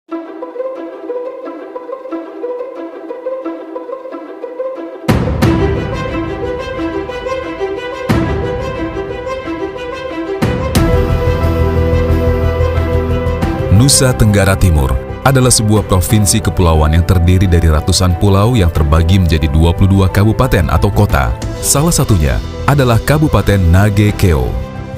Nusa Tenggara Timur adalah sebuah provinsi kepulauan yang terdiri dari ratusan pulau yang terbagi menjadi 22 kabupaten atau kota. Salah satunya adalah Kabupaten Nage Keo.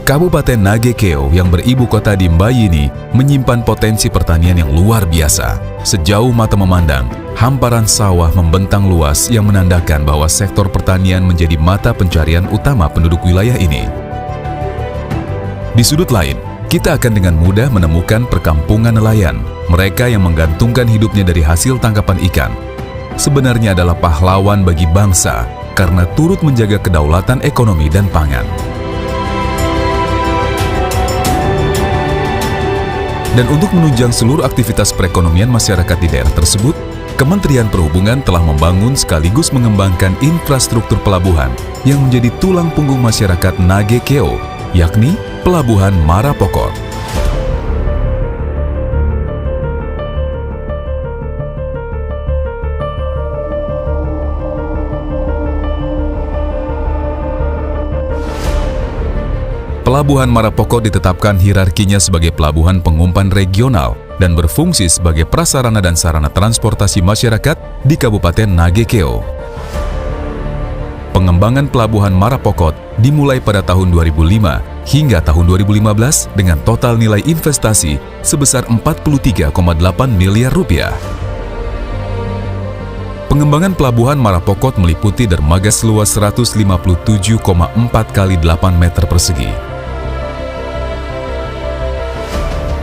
Kabupaten Nage Keo yang beribu kota di Mbayini menyimpan potensi pertanian yang luar biasa. Sejauh mata memandang, hamparan sawah membentang luas yang menandakan bahwa sektor pertanian menjadi mata pencarian utama penduduk wilayah ini. Di sudut lain, kita akan dengan mudah menemukan perkampungan nelayan, mereka yang menggantungkan hidupnya dari hasil tangkapan ikan. Sebenarnya adalah pahlawan bagi bangsa karena turut menjaga kedaulatan ekonomi dan pangan. Dan untuk menunjang seluruh aktivitas perekonomian masyarakat di daerah tersebut, Kementerian Perhubungan telah membangun sekaligus mengembangkan infrastruktur pelabuhan yang menjadi tulang punggung masyarakat Nage Keo, yakni Pelabuhan Marapokot. Pelabuhan Marapokot ditetapkan hierarkinya sebagai pelabuhan pengumpan regional dan berfungsi sebagai prasarana dan sarana transportasi masyarakat di Kabupaten Nage Keo. Pengembangan Pelabuhan Marapokot dimulai pada tahun 2005 hingga tahun 2015 dengan total nilai investasi sebesar 43,8 miliar rupiah. Pengembangan Pelabuhan Marapokot meliputi dermaga seluas 157,4 kali 8 meter persegi,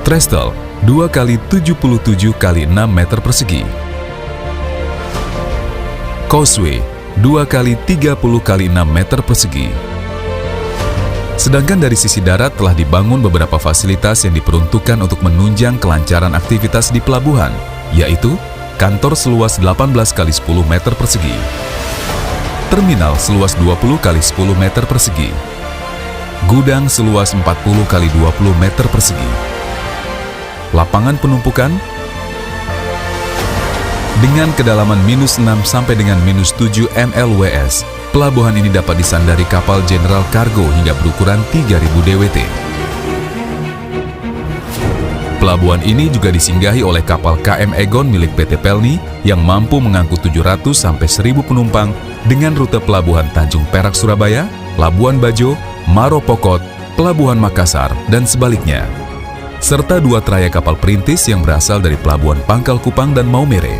trestle 2 kali 77 kali 6 meter persegi, causeway 2 kali 30 kali 6 meter persegi. Sedangkan dari sisi darat telah dibangun beberapa fasilitas yang diperuntukkan untuk menunjang kelancaran aktivitas di pelabuhan, yaitu kantor seluas 18 kali 10 meter persegi, terminal seluas 20 kali 10 meter persegi, gudang seluas 40 kali 20 meter persegi, lapangan penumpukan dengan kedalaman -6 sampai dengan -7 mLWS. Pelabuhan ini dapat disandari kapal General Cargo hingga berukuran 3000 DWT. Pelabuhan ini juga disinggahi oleh kapal KM Egon milik PT Pelni yang mampu mengangkut 700 sampai 1000 penumpang dengan rute Pelabuhan Tanjung Perak Surabaya, Labuan Bajo, Marapokot, Pelabuhan Makassar, dan sebaliknya. Serta 2 trayek kapal perintis yang berasal dari Pelabuhan Pangkal Kupang dan Maumere.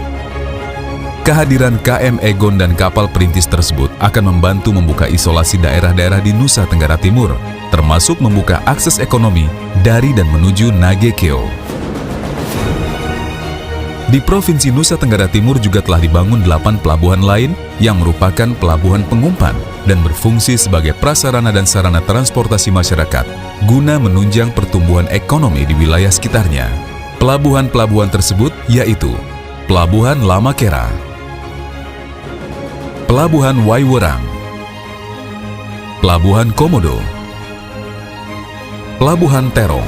Kehadiran KM Egon dan kapal perintis tersebut akan membantu membuka isolasi daerah-daerah di Nusa Tenggara Timur, termasuk membuka akses ekonomi dari dan menuju Nage Keo. Di Provinsi Nusa Tenggara Timur juga telah dibangun 8 pelabuhan lain yang merupakan pelabuhan pengumpan dan berfungsi sebagai prasarana dan sarana transportasi masyarakat guna menunjang pertumbuhan ekonomi di wilayah sekitarnya. Pelabuhan-pelabuhan tersebut yaitu Pelabuhan Lamakera, Pelabuhan Waiwerang, Pelabuhan Komodo, Pelabuhan Terong,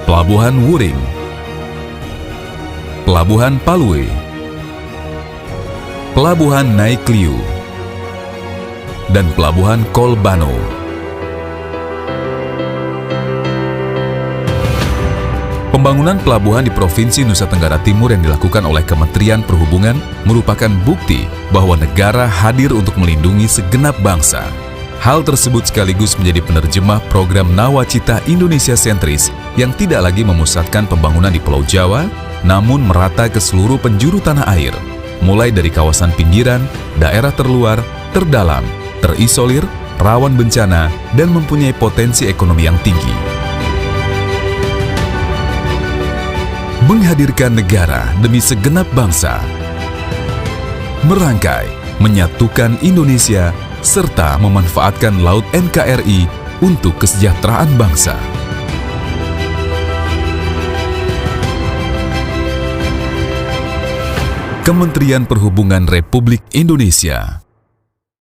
Pelabuhan Wuring, Pelabuhan Palue, Pelabuhan Naikliu, dan Pelabuhan Kolbano. Pembangunan pelabuhan di Provinsi Nusa Tenggara Timur yang dilakukan oleh Kementerian Perhubungan merupakan bukti bahwa negara hadir untuk melindungi segenap bangsa. Hal tersebut sekaligus menjadi penerjemah program Nawacita Indonesia Sentris yang tidak lagi memusatkan pembangunan di Pulau Jawa, namun merata ke seluruh penjuru tanah air, mulai dari kawasan pinggiran, daerah terluar, terdalam, terisolir, rawan bencana, dan mempunyai potensi ekonomi yang tinggi. Menghadirkan negara demi segenap bangsa, merangkai, menyatukan Indonesia, serta memanfaatkan Laut NKRI untuk kesejahteraan bangsa. Kementerian Perhubungan Republik Indonesia.